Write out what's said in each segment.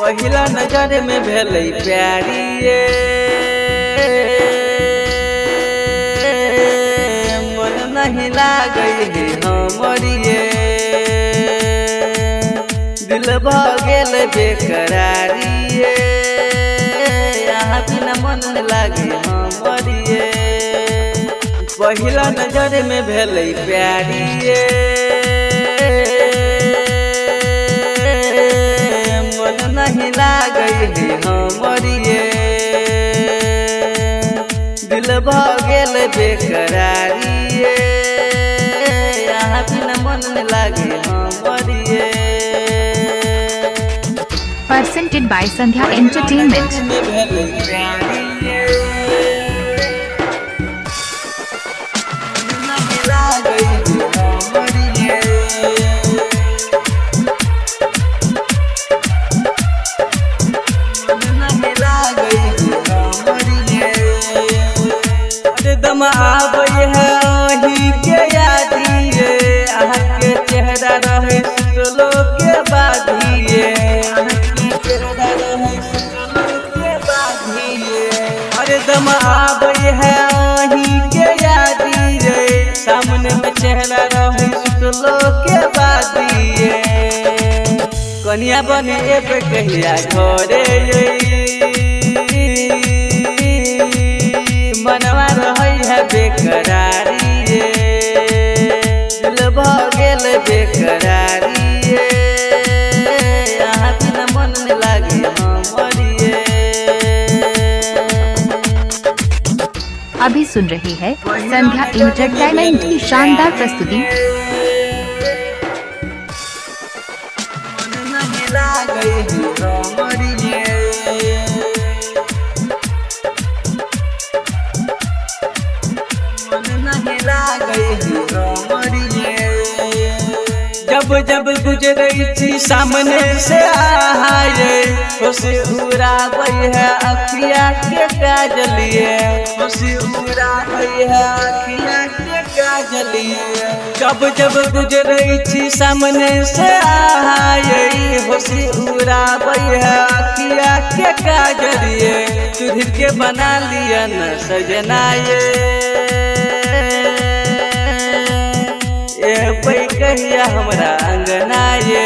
पहिला नजर में भेलै प्यारी ये मन नहीं लागै है हमर ये दिल भ गेल बेकरारी ये यहाँ बिना मन नहीं लागे हमर ये पहिला नजर में भेलै प्यारी ये मन नहीं लागै है हमर ये दिल भ गेल बेकरारी ये यहाँ बिना मन नहीं लागे हमर ये Presented by Sandhya Entertainment. दम आबै है वही के यादिए के चेहरा रहे सुतलो के बाधिए अरे दम आबै है वही के यादिए सामने में चेहरा रहे सुतलो के बाधिए कन्या बने पे कहिया घरे मनवा रही है बेकरारी ये दिल भ गेल बेकरारी ये यहाँ बिना मन नहीं लागे हमर ये अभी सुन रही है संध्या एंटरटेनमेंट की शानदार प्रस्तुति। मन नहीं लागे हमर ये जब जब गुजरई थी सामने से आए उसे उड़ाबै है अखिया के काजलिए उसे उड़ाबै है अखिया के काजलिए जब जब गुजरई थी सामने से आए उसे उड़ाबै है अखिया के काजलिए सुधीर के बना लिया न सजना ये कहिया हमरा अंगना ये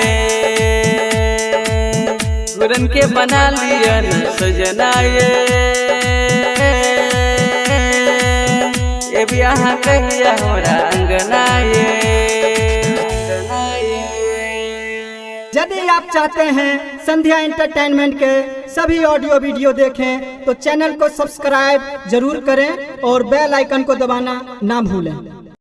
गुरन के बना लिया न सजना ये भी यहाँ कहिया हमरा अंगना ये। यदि आप चाहते हैं संध्या एंटरटेनमेंट के सभी ऑडियो वीडियो देखें तो चैनल को सब्सक्राइब जरूर करें और बेल आइकन को दबाना ना भूलें।